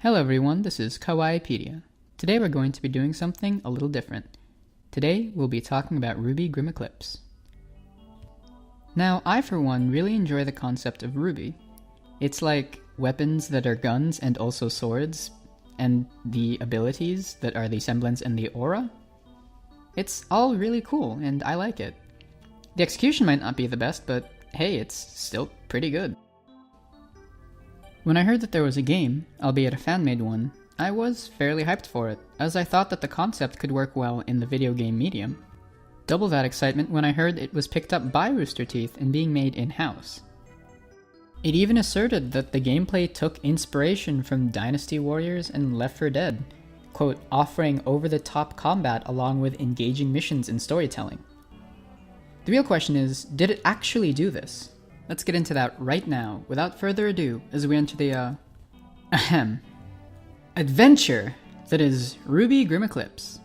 Hello everyone, this is Kawaiipedia. Today we're going to be doing something a little different. Today we'll be talking about RWBY Grimm Eclipse. Now, I for one really enjoy the concept of RWBY. It's like weapons that are guns and also swords, and the abilities that are the semblance and the aura. It's all really cool, and I like it. The execution might not be the best, but hey, it's still pretty good. When I heard that there was a game, albeit a fan-made one, I was fairly hyped for it, as I thought that the concept could work well in the video game medium. Double that excitement when I heard it was picked up by Rooster Teeth and being made in-house. It even asserted that the gameplay took inspiration from Dynasty Warriors and Left 4 Dead, quote, offering over-the-top combat along with engaging missions and storytelling. The real question is, did it actually do this? Let's get into that right now, without further ado, as we enter the, adventure that is RWBY Grimm Eclipse.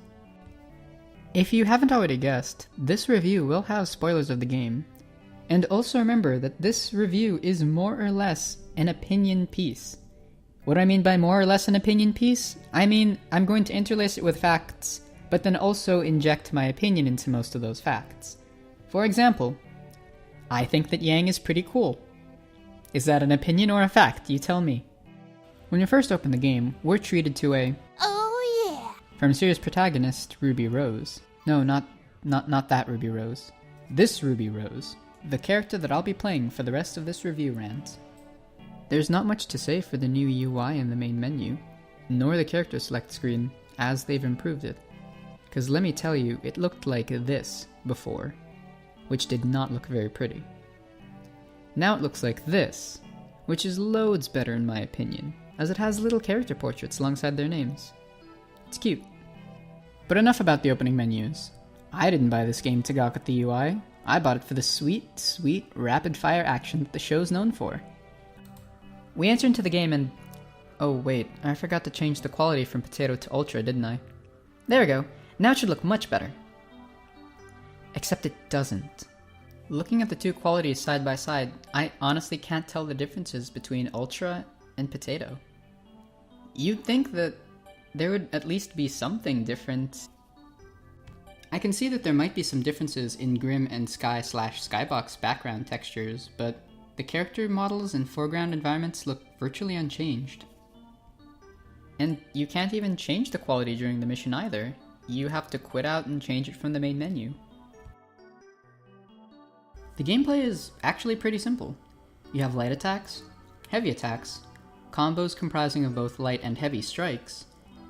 If you haven't already guessed, this review will have spoilers of the game. And also remember that this review is more or less an opinion piece. What do I mean by more or less an opinion piece? I mean, I'm going to interlace it with facts, but then also inject my opinion into most of those facts. For example, I think that Yang is pretty cool. Is that an opinion or a fact? You tell me. When you first open the game, we're treated to a "oh yeah" from series protagonist Ruby Rose. No, not that Ruby Rose. This Ruby Rose, the character that I'll be playing for the rest of this review rant. There's not much to say for the new UI in the main menu, nor the character select screen, as they've improved it. Cause let me tell you, it looked like this before, which did not look very pretty. Now it looks like this, which is loads better in my opinion, as it has little character portraits alongside their names. It's cute. But enough about the opening menus. I didn't buy this game to gawk at the UI, I bought it for the sweet, sweet, rapid-fire action that the show's known for. We enter into the game and... oh wait, I forgot to change the quality from potato to ultra, didn't I? There we go, now it should look much better. Except it doesn't. Looking at the two qualities side by side, I honestly can't tell the differences between Ultra and Potato. You'd think that there would at least be something different. I can see that there might be some differences in Grimm and Skybox background textures, but the character models and foreground environments look virtually unchanged. And you can't even change the quality during the mission either. You have to quit out and change it from the main menu. The gameplay is actually pretty simple. You have light attacks, heavy attacks, combos comprising of both light and heavy strikes,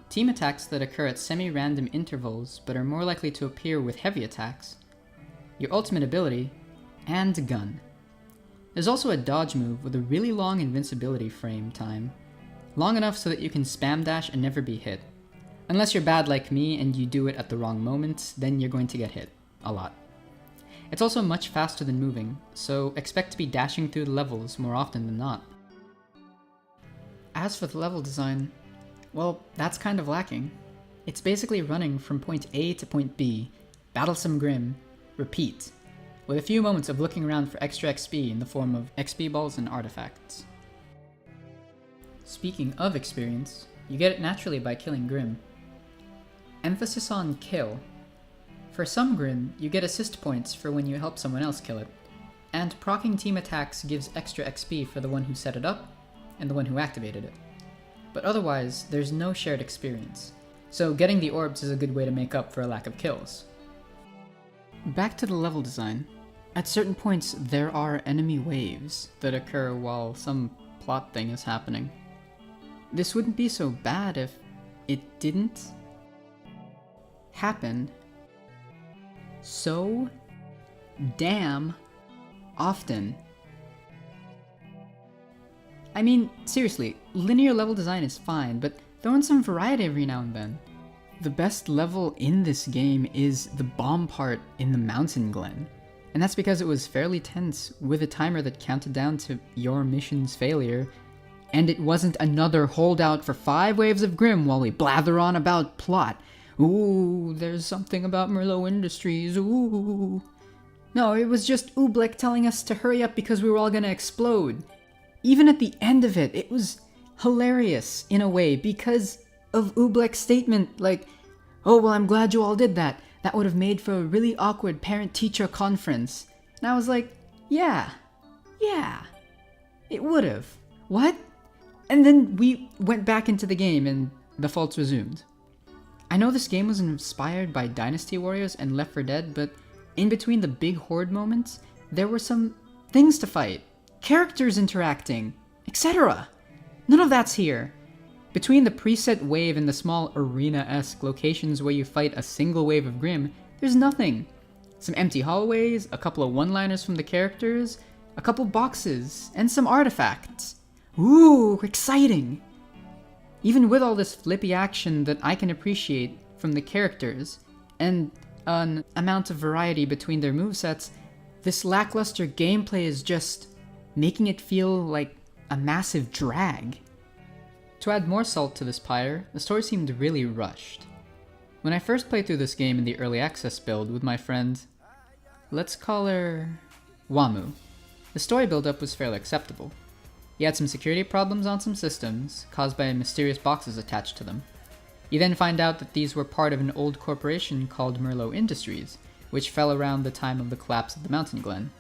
team attacks that occur at semi-random intervals but are more likely to appear with heavy attacks, your ultimate ability, and a gun. There's also a dodge move with a really long invincibility frame time, long enough so that you can spam dash and never be hit. Unless you're bad like me and you do it at the wrong moment, then you're going to get hit. A lot. It's also much faster than moving, so expect to be dashing through the levels more often than not. As for the level design, well, that's kind of lacking. It's basically running from point A to point B, battle some Grimm, repeat, with a few moments of looking around for extra XP in the form of XP balls and artifacts. Speaking of experience, you get it naturally by killing Grimm. Emphasis on kill. For some Grimm, you get assist points for when you help someone else kill it, and proccing team attacks gives extra XP for the one who set it up and the one who activated it. But otherwise, there's no shared experience, so getting the orbs is a good way to make up for a lack of kills. Back to the level design. At certain points, there are enemy waves that occur while some plot thing is happening. This wouldn't be so bad if it didn't happen so damn often. I mean, seriously, linear level design is fine, but throw in some variety every now and then. The best level in this game is the bomb part in the mountain glen, and that's because it was fairly tense with a timer that counted down to your mission's failure, and it wasn't another holdout for 5 waves of Grimm while we blather on about plot. Ooh, there's something about Merlot Industries, ooh. No, it was just Oobleck telling us to hurry up because we were all gonna explode. Even at the end of it, it was hilarious in a way because of Oobleck's statement like, oh, well, I'm glad you all did that. That would have made for a really awkward parent-teacher conference. And I was like, yeah, it would have. What? And then we went back into the game and the faults resumed. I know this game was inspired by Dynasty Warriors and Left 4 Dead, but in between the big horde moments, there were some things to fight, characters interacting, etc. None of that's here. Between the preset wave and the small arena-esque locations where you fight a single wave of Grimm, there's nothing. Some empty hallways, a couple of one-liners from the characters, a couple boxes, and some artifacts. Ooh, exciting! Even with all this flippy action that I can appreciate from the characters, and an amount of variety between their movesets, this lackluster gameplay is just making it feel like a massive drag. To add more salt to this pyre, the story seemed really rushed. When I first played through this game in the early access build with my friend, let's call her Wamu, the story build-up was fairly acceptable. You had some security problems on some systems, caused by mysterious boxes attached to them. You then find out that these were part of an old corporation called Merlot Industries, which fell around the time of the collapse of the mountain glen.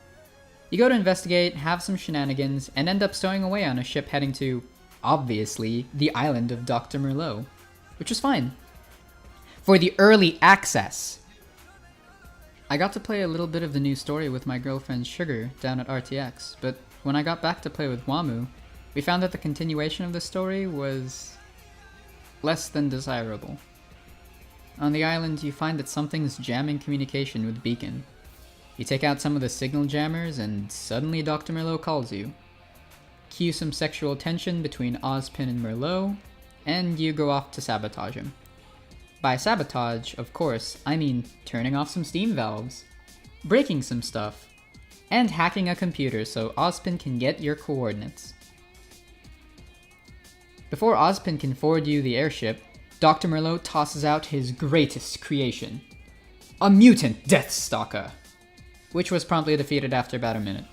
You go to investigate, have some shenanigans, and end up stowing away on a ship heading to, obviously, the island of Dr. Merlot, which was fine. For the early access! I got to play a little bit of the new story with my girlfriend Sugar down at RTX, but when I got back to play with Wamu, we found that the continuation of the story was less than desirable. On the island, you find that something's jamming communication with Beacon. You take out some of the signal jammers, and suddenly Dr. Merlot calls you. Cue some sexual tension between Ozpin and Merlot, and you go off to sabotage him. By sabotage, of course, I mean turning off some steam valves, breaking some stuff, and hacking a computer so Ozpin can get your coordinates. Before Ozpin can forward you the airship, Dr. Merlot tosses out his greatest creation, a mutant Deathstalker, which was promptly defeated after about a minute.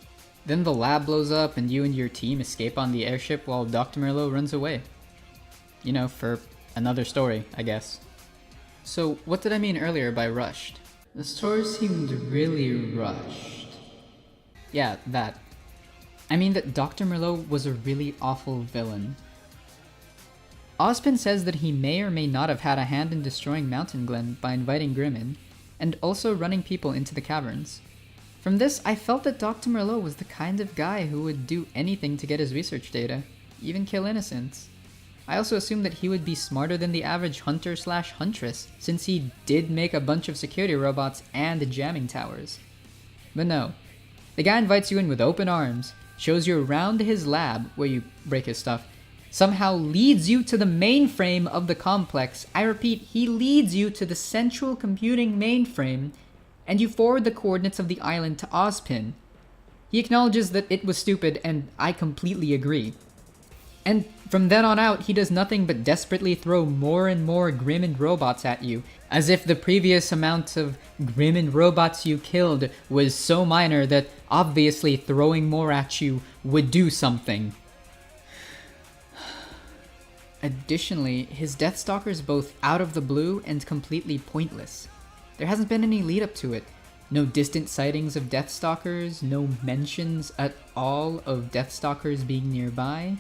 Then the lab blows up and you and your team escape on the airship while Dr. Merlot runs away. You know, for another story, I guess. So what did I mean earlier by rushed? The story seemed really rushed. Yeah, that. I mean that Dr. Merlot was a really awful villain. Ozpin says that he may or may not have had a hand in destroying Mountain Glen by inviting Grimm in, and also running people into the caverns. From this, I felt that Dr. Merlot was the kind of guy who would do anything to get his research data, even kill innocents. I also assumed that he would be smarter than the average hunter/huntress, since he did make a bunch of security robots and jamming towers. But no. The guy invites you in with open arms, shows you around his lab, where you break his stuff, somehow leads you to the mainframe of the complex. I repeat, he leads you to the central computing mainframe, and you forward the coordinates of the island to Ozpin. He acknowledges that it was stupid, and I completely agree. And from then on out, he does nothing but desperately throw more and more Grimm and robots at you, as if the previous amount of Grimm and robots you killed was so minor that obviously throwing more at you would do something. Additionally, his Deathstalker is both out of the blue and completely pointless. There hasn't been any lead up to it. No distant sightings of Deathstalkers, no mentions at all of Deathstalkers being nearby.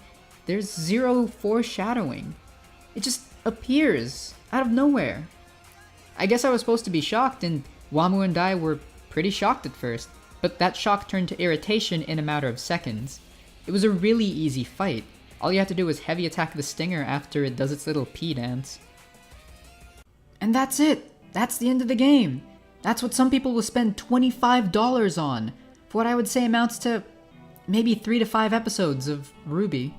There's zero foreshadowing. It just appears out of nowhere. I guess I was supposed to be shocked, and Wamu and I were pretty shocked at first, but that shock turned to irritation in a matter of seconds. It was a really easy fight. All you have to do is heavy attack the Stinger after it does its little pee dance. And that's it! That's the end of the game! That's what some people will spend $25 on, for what I would say amounts to maybe 3 to 5 episodes of RWBY.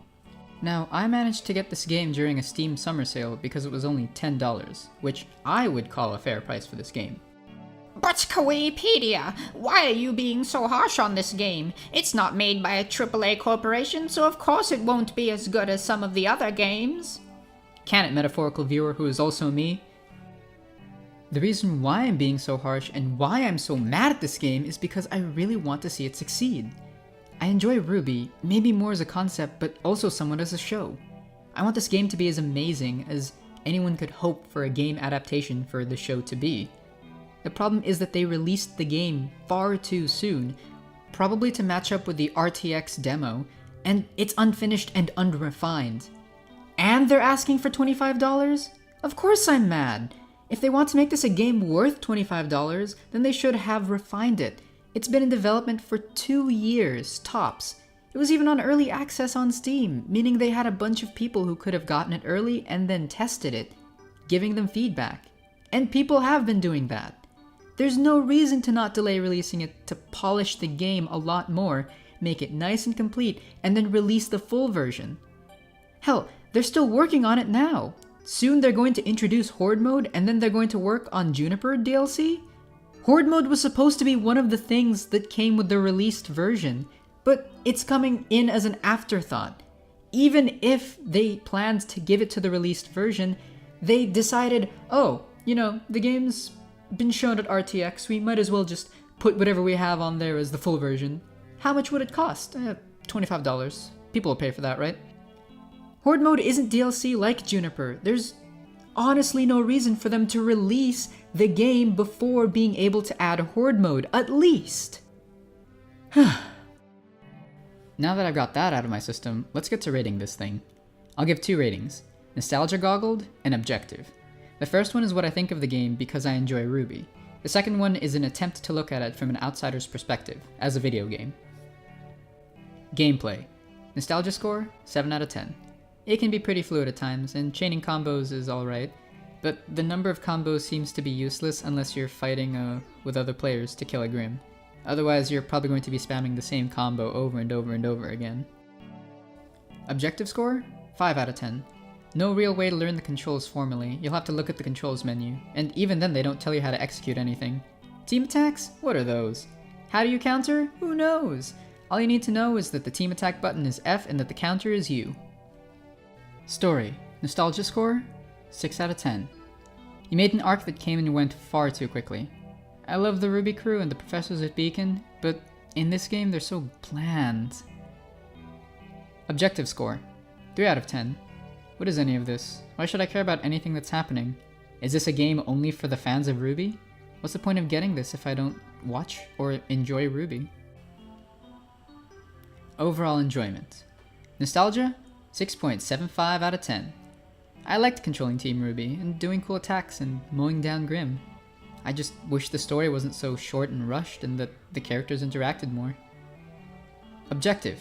Now, I managed to get this game during a Steam summer sale because it was only $10, which I would call a fair price for this game. But Wikipedia, why are you being so harsh on this game? It's not made by a AAA corporation, so of course it won't be as good as some of the other games. Can it, metaphorical viewer who is also me? The reason why I'm being so harsh and why I'm so mad at this game is because I really want to see it succeed. I enjoy RWBY, maybe more as a concept, but also somewhat as a show. I want this game to be as amazing as anyone could hope for a game adaptation for the show to be. The problem is that they released the game far too soon, probably to match up with the RTX demo, and it's unfinished and unrefined. And they're asking for $25? Of course I'm mad! If they want to make this a game worth $25, then they should have refined it. It's been in development for 2 years, tops. It was even on early access on Steam, meaning they had a bunch of people who could have gotten it early and then tested it, giving them feedback. And people have been doing that. There's no reason to not delay releasing it, to polish the game a lot more, make it nice and complete, and then release the full version. Hell, they're still working on it now. Soon they're going to introduce Horde Mode, and then they're going to work on Juniper DLC? Horde Mode was supposed to be one of the things that came with the released version, but it's coming in as an afterthought. Even if they planned to give it to the released version, they decided, oh, you know, the game's been shown at RTX, we might as well just put whatever we have on there as the full version. How much would it cost? $25. People will pay for that, right? Horde Mode isn't DLC like Juniper. There's honestly no reason for them to release the game before being able to add Horde Mode, at least. Now that I've got that out of my system, let's get to rating this thing. I'll give 2 ratings, Nostalgia Goggled and Objective. The first one is what I think of the game because I enjoy RWBY. The second one is an attempt to look at it from an outsider's perspective, as a video game. Gameplay. Nostalgia score, 7 out of 10. It can be pretty fluid at times, and chaining combos is alright, but the number of combos seems to be useless unless you're fighting with other players to kill a Grimm. Otherwise, you're probably going to be spamming the same combo over and over and over again. Objective score? 5 out of 10. No real way to learn the controls formally, you'll have to look at the controls menu, and even then they don't tell you how to execute anything. Team attacks? What are those? How do you counter? Who knows? All you need to know is that the team attack button is F and that the counter is U. Story. Nostalgia score? 6 out of 10. You made an arc that came and went far too quickly. I love the RWBY crew and the professors at Beacon, but in this game they're so bland. Objective score. 3 out of 10. What is any of this? Why should I care about anything that's happening? Is this a game only for the fans of RWBY? What's the point of getting this if I don't watch or enjoy RWBY? Overall enjoyment. Nostalgia? 6.75 out of 10. I liked controlling Team RWBY and doing cool attacks and mowing down Grimm. I just wish the story wasn't so short and rushed and that the characters interacted more. Objective.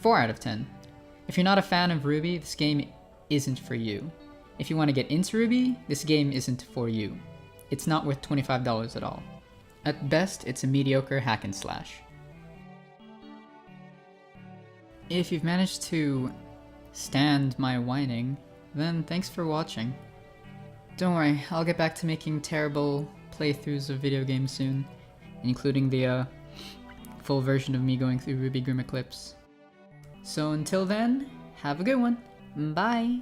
4 out of 10. If you're not a fan of RWBY, this game isn't for you. If you want to get into RWBY, this game isn't for you. It's not worth $25 at all. At best, it's a mediocre hack and slash. If you've managed to stand my whining, then thanks for watching. Don't worry, I'll get back to making terrible playthroughs of video games soon, including the full version of me going through RWBY Grimm Eclipse. So until then, have a good one. Bye!